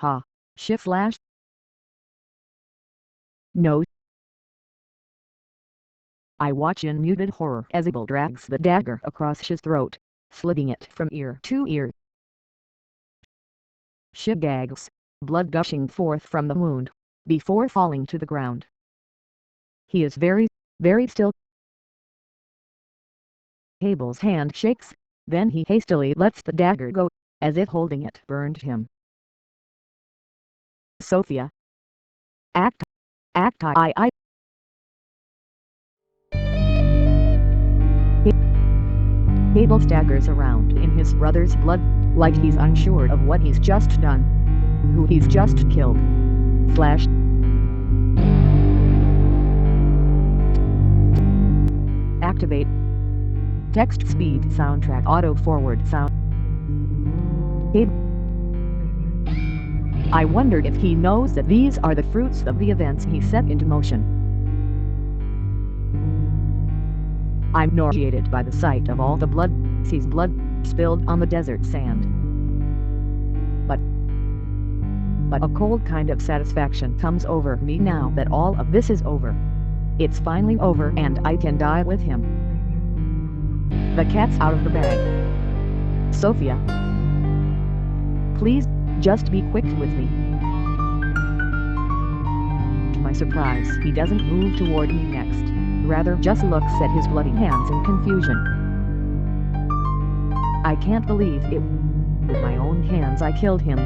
Ha! Shiv flashed. No. I watch in muted horror as Abel drags the dagger across his throat, slitting it from ear to ear. Shiv gags, blood gushing forth from the wound, before falling to the ground. He is very, very still. Abel's hand shakes, then he hastily lets the dagger go, as if holding it burned him. Sophia. Act I. Abel staggers around in his brother's blood, like he's unsure of what he's just done. Who he's just killed. Flash. Activate. Text speed soundtrack auto forward sound. I wondered if he knows that these are the fruits of the events he set into motion. I'm nauseated by the sight of all the blood, sees blood, spilled on the desert sand. But a cold kind of satisfaction comes over me now that all of this is over. It's finally over and I can die with him. The cat's out of the bag. Sophia. Please, just be quick with me. To my surprise, he doesn't move toward me next, rather just looks at his bloody hands in confusion. I can't believe it. With my own hands I killed him.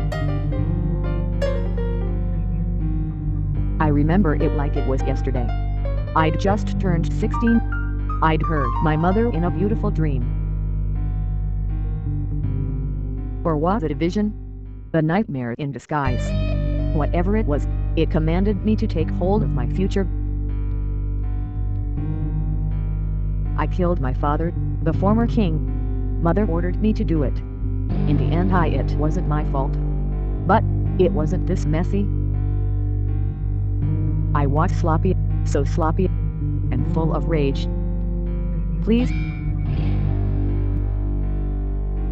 I remember it like it was yesterday. I'd just turned 16. I'd heard my mother in a beautiful dream. Or was it a vision? A nightmare in disguise. Whatever it was, it commanded me to take hold of my future. I killed my father, the former king. Mother ordered me to do it. In the end it wasn't my fault. But, it wasn't this messy. I was sloppy, so sloppy, and full of rage. Please.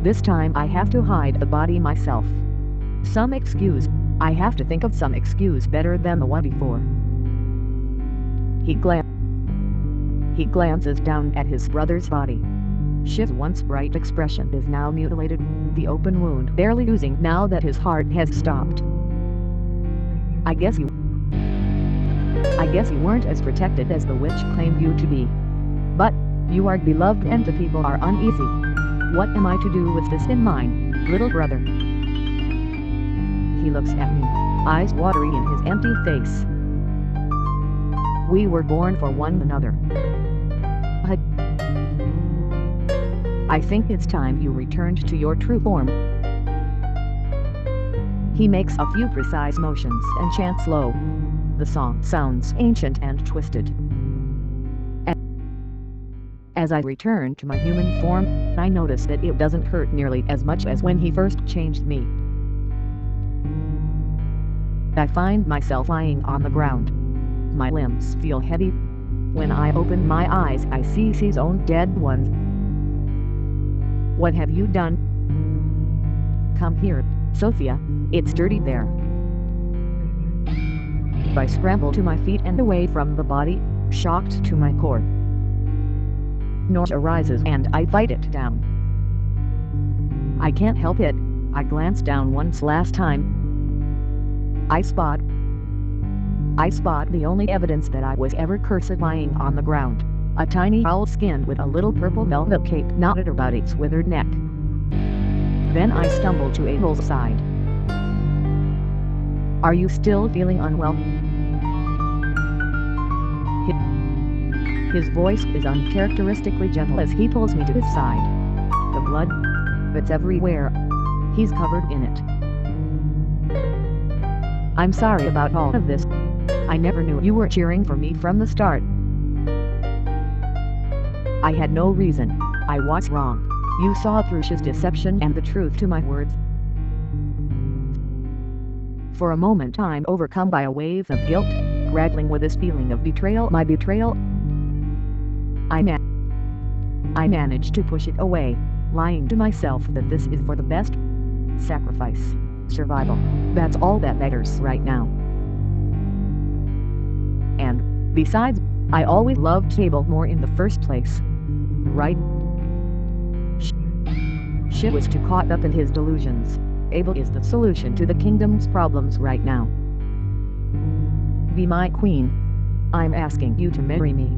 This time I have to hide the body myself. Some excuse, I have to think of some excuse better than the one before. He glances down at his brother's body. Shiv's once bright expression is now mutilated, the open wound barely oozing now that his heart has stopped. I guess you weren't as protected as the witch claimed you to be. But, you are beloved and the people are uneasy. What am I to do with this in mind, little brother? He looks at me, eyes watery in his empty face. We were born for one another. I think it's time you returned to your true form. He makes a few precise motions and chants low. The song sounds ancient and twisted. As I return to my human form, I notice that it doesn't hurt nearly as much as when he first changed me. I find myself lying on the ground. My limbs feel heavy. When I open my eyes I see his own dead ones. What have you done? Come here, Sophia, it's dirty there. I scramble to my feet and away from the body, shocked to my core. Nausea arises and I fight it down. I can't help it. I glance down once last time. I spot the only evidence that I was ever cursed lying on the ground. A tiny owl skin with a little purple velvet cape knotted about its withered neck. Then I stumble to Abel's side. Are you still feeling unwell? His voice is uncharacteristically gentle as he pulls me to his side. The blood, it's everywhere. He's covered in it. I'm sorry about all of this. I never knew you were cheering for me from the start. I had no reason. I was wrong. You saw through his deception and the truth to my words. For a moment I'm overcome by a wave of guilt, grappling with this feeling of betrayal. My betrayal. I managed to push it away, lying to myself that this is for the best. Sacrifice. Survival. That's all that matters right now. And, besides, I always loved Abel more in the first place. Right? She was too caught up in his delusions. Abel is the solution to the kingdom's problems right now. Be my queen. I'm asking you to marry me.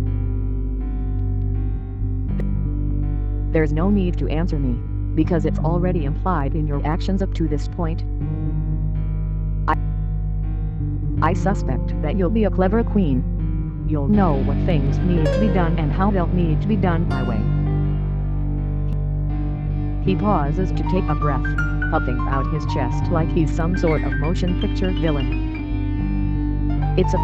There's no need to answer me, because it's already implied in your actions up to this point. I suspect that you'll be a clever queen. You'll know what things need to be done and how they'll need to be done my way. He pauses to take a breath, puffing out his chest like he's some sort of motion picture villain. It's a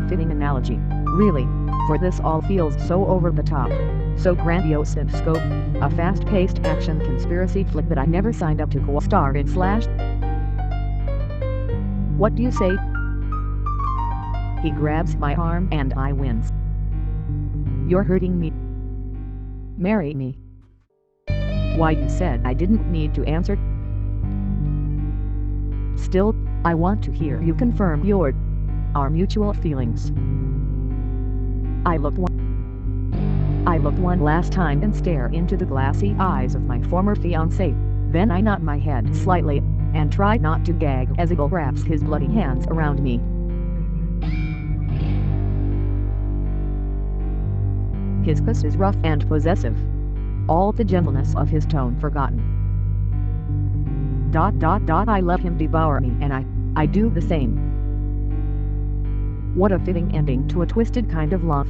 fitting analogy, really, for this all feels so over the top, so grandiose in scope, a fast-paced action conspiracy flick that I never signed up to co-star in. What do you say? He grabs my arm and I wince. You're hurting me. Marry me. Why, you said I didn't need to answer. Still, I want to hear you confirm our mutual feelings. I look one last time and stare into the glassy eyes of my former fiancé, then I nod my head slightly, and try not to gag as Abel wraps his bloody hands around me. His kiss is rough and possessive, all the gentleness of his tone forgotten. I let him devour me and I do the same. What a fitting ending to a twisted kind of love.